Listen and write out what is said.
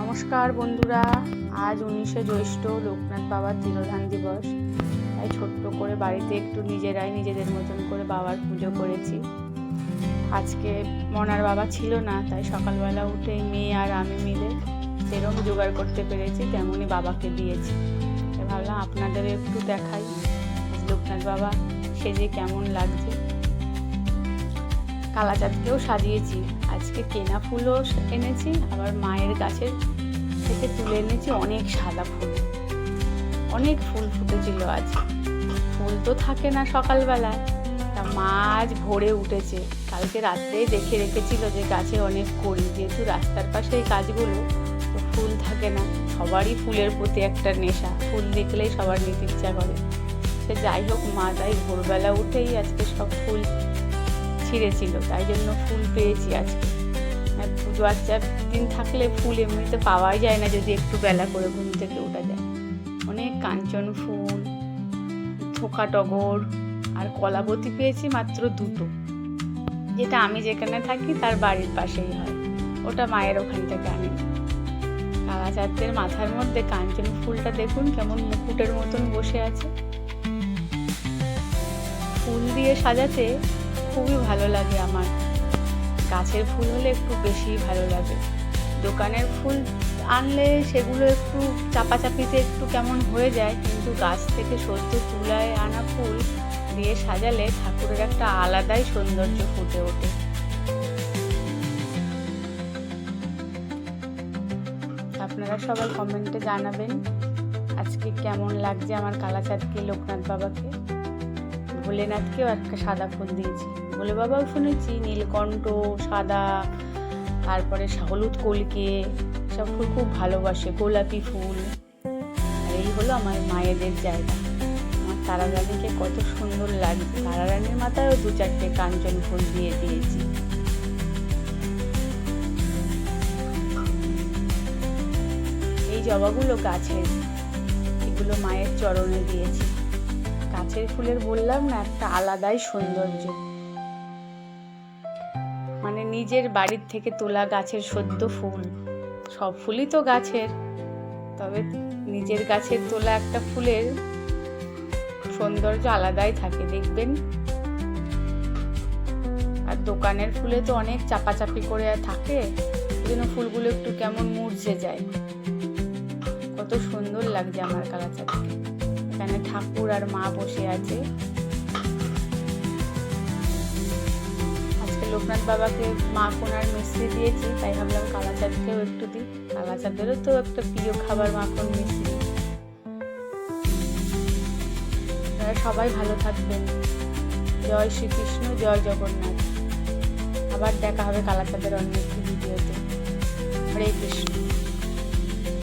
নমস্কার বন্ধুরা, আজ 19শে জ্যৈষ্ঠ লোকনাথ বাবার তিরোধান দিবস। তাই ছোট্ট করে বাড়িতে একটু নিজেরাই নিজেদের মতন করে বাবার পুজো করেছি। আজকে মনার বাবা ছিল না, তাই সকালবেলা উঠেই মেয়ে আর আমি মিলে যেরকম জোগাড় করতে পেরেছি তেমনই বাবাকে দিয়েছি। ভাবলাম আপনাদের একটু দেখাই লোকনাথ বাবা সেজে কেমন লাগছে। কালাচাঁদকেও সাজিয়েছি, আজকে কেনা ফুলও এনেছি, আবার মায়ের গাছের থেকে তুলে এনেছি অনেক সাদা ফুল। অনেক ফুল ফুটেছিল আজ, ফুল তো থাকে না সকালবেলায়, তা মা আজ ভোরে উঠেছে। কালকে রাত্রেই দেখে রেখেছিল যে গাছে অনেক করি, যেহেতু রাস্তার পাশে এই গাছগুলো তো ফুল থাকে না, সবারই ফুলের প্রতি একটা নেশা, ফুল দেখলেই সবার নিতে ইচ্ছা করে। সে যাই হোক, মা তাই ভোরবেলা উঠেই আজকে সব ফুল ছিঁড়েছিল, তাই জন্য ফুল পেয়েছি আজকে। পুজো আচ্চার দিন থাকলে ফুল এমনিতে পাওয়াই যায় না, যদি একটু বেলা করে ঘুম থেকে ওঠা যায়। অনেক কাঞ্চন ফুল, থোকা টগর আর কলাবতী পেয়েছি মাত্র দুটো, যেটা আমি যেখানে থাকি তার বাড়ির পাশেই হয়, ওটা মায়ের ওখান থেকে আনি। কালাচাঁদের মাথার মধ্যে কাঞ্চন ফুলটা দেখুন কেমন মুকুটের মতন বসে আছে। ফুল দিয়ে সাজাতে খুবই ভালো লাগে আমার। গাছের ফুল হলে একটু বেশি ভালো লাগে, দোকানের ফুল আনলে সেগুলো একটু চাপাচাপিতে একটু কেমন হয়ে যায়, কিন্তু গাছ থেকে সদ্য তুলায় আনা ফুল দিয়ে সাজালে ঠাকুরের একটা আলাদাই সৌন্দর্য ফুটে ওঠে। আপনারা সবাই কমেন্টে জানাবেন আজকে কেমন লাগছে আমার কালাচাঁদকে, লোকনাথ বাবাকে। ভোলেনাথকেও একটা সাদা ফুল দিয়েছি, ভোলে বাবাও শুনেছি নীলকণ্ঠ সাদা, তারপরে হলুদ কলকে, সব ফুল খুব ভালোবাসে, গোলাপি ফুল। আর এই হলো আমার মায়েদের জায়গা। আমার তারারানীকে কত সুন্দর লাগছে, তারারানীর মাথায়ও 2-4টে কাঞ্চন ফুল দিয়ে দিয়েছি। এই জবাগুলো গাছের, এগুলো মায়ের চরণে দিয়েছি। গাছের ফুলের বললাম না, একটা আলাদাই সৌন্দর্য, মানে নিজের বাড়ির থেকে তোলা গাছের সদ্য ফুল। সব ফুলই তো গাছের, তবে নিজের গাছের তোলা একটা ফুলের সৌন্দর্য আলাদাই থাকে, দেখবেন। আর দোকানের ফুলে তো অনেক চাপাচাপি করে থাকে, এই জন্য ফুলগুলো একটু কেমন মুরঝে যায়। কত সুন্দর লাগছে আমার কালাচাঁদকে। এখানে ঠাকুর আর মা বসে আছে। আজকে লোকনাথ বাবাকে মাখন আর মিষ্টি দিয়েছি, তাই ভাবলাম কালাচাঁদকেও একটু দিই। কালাচাঁদেরও তো একটা প্রিয় খাবার মাখন মিষ্টি। সবাই ভালো থাকবেন। জয় শ্রীকৃষ্ণ, জয় জগন্নাথ। আবার দেখা হবে কালাচাঁদের অন্য একটি ভিডিওতে। হরে কৃষ্ণ।